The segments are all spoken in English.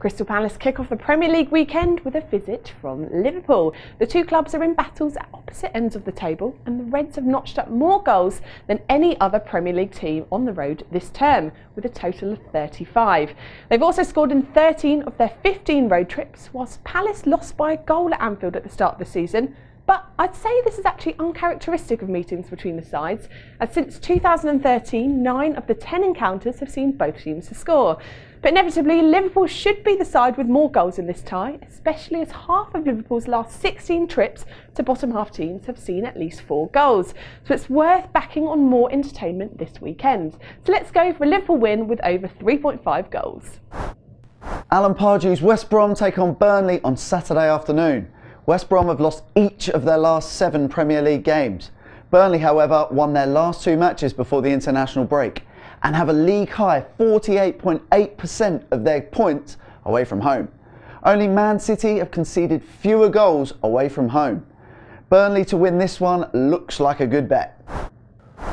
Crystal Palace kick off the Premier League weekend with a visit from Liverpool. The two clubs are in battles at opposite ends of the table, and the Reds have notched up more goals than any other Premier League team on the road this term, with a total of 35. They've also scored in 13 of their 15 road trips, whilst Palace lost by a goal at Anfield at the start of the season. But I'd say this is actually uncharacteristic of meetings between the sides, as since 2013, 9 of the 10 encounters have seen both teams to score. But inevitably, Liverpool should be the side with more goals in this tie, especially as half of Liverpool's last 16 trips to bottom half teams have seen at least 4 goals. So it's worth backing on more entertainment this weekend. So let's go for a Liverpool win with over 3.5 goals. Alan Pardew's West Brom take on Burnley on Saturday afternoon. West Brom have lost each of their last 7 Premier League games. Burnley, however, won their last 2 matches before the international break and have a league-high 48.8% of their points away from home. Only Man City have conceded fewer goals away from home. Burnley to win this one looks like a good bet.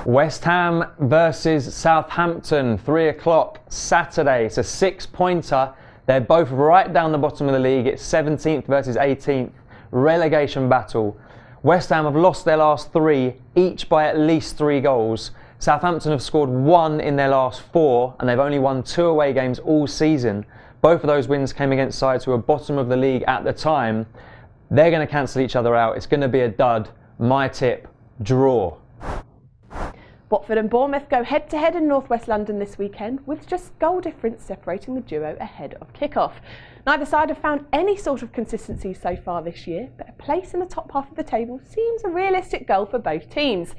West Ham versus Southampton, 3 o'clock Saturday. It's a 6-pointer. They're both right down the bottom of the league. It's 17th versus 18th. Relegation battle. West Ham have lost their last 3, each by at least 3 goals. Southampton have scored 1 in their last 4, and they've only won 2 away games all season. Both of those wins came against sides who were bottom of the league at the time. They're going to cancel each other out. It's going to be a dud. My tip, draw. Watford and Bournemouth go head-to-head in North West London this weekend, with just goal difference separating the duo ahead of kick-off. Neither side have found any sort of consistency so far this year, but a place in the top half of the table seems a realistic goal for both teams.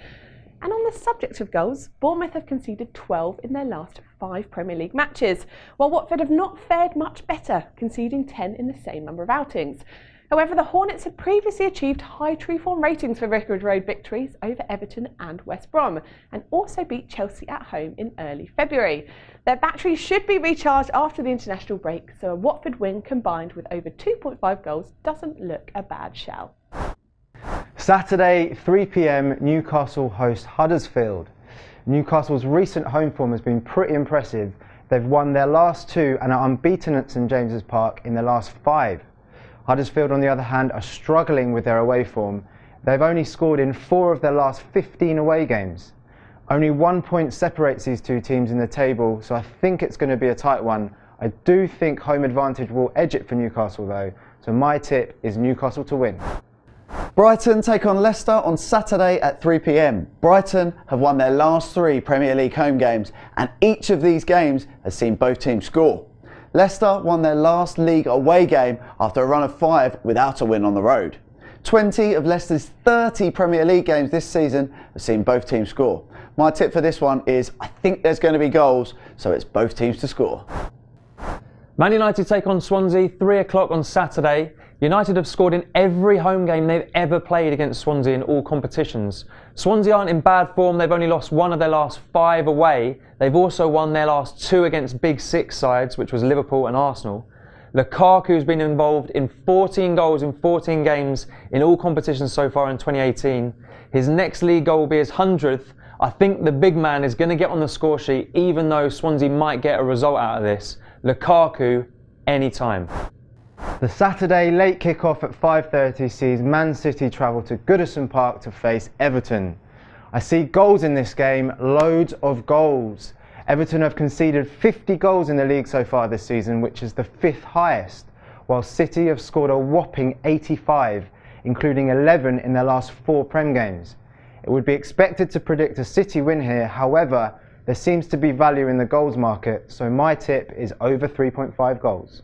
And on the subject of goals, Bournemouth have conceded 12 in their last 5 Premier League matches, while Watford have not fared much better, conceding 10 in the same number of outings. However, the Hornets had previously achieved high true form ratings for Vicarage Road victories over Everton and West Brom, and also beat Chelsea at home in early February. Their batteries should be recharged after the international break, so a Watford win combined with over 2.5 goals doesn't look a bad shout. Saturday, 3 p.m, Newcastle host Huddersfield. Newcastle's recent home form has been pretty impressive. They've won their last 2 and are unbeaten at St James's Park in their last 5. Huddersfield, on the other hand, are struggling with their away form. They've only scored in 4 of their last 15 away games. Only 1 point separates these 2 teams in the table, so I think it's going to be a tight one. I do think home advantage will edge it for Newcastle though, so my tip is Newcastle to win. Brighton take on Leicester on Saturday at 3 p.m. Brighton have won their last 3 Premier League home games, and each of these games has seen both teams score. Leicester won their last league away game after a run of 5 without a win on the road. 20 of Leicester's 30 Premier League games this season have seen both teams score. My tip for this one is I think there's going to be goals, so it's both teams to score. Man United take on Swansea, 3 o'clock on Saturday. United have scored in every home game they've ever played against Swansea in all competitions. Swansea aren't in bad form, they've only lost 1 of their last 5 away. They've also won their last 2 against Big 6 sides, which was Liverpool and Arsenal. Lukaku's been involved in 14 goals in 14 games in all competitions so far in 2018. His next league goal will be his 100th. I think the big man is going to get on the score sheet, even though Swansea might get a result out of this. Lukaku, anytime. The Saturday late kick-off at 5:30 sees Man City travel to Goodison Park to face Everton. I see goals in this game, loads of goals. Everton have conceded 50 goals in the league so far this season, which is the 5th highest, while City have scored a whopping 85, including 11 in their last 4 Prem games. It would be expected to predict a City win here, however, there seems to be value in the goals market, so my tip is over 3.5 goals.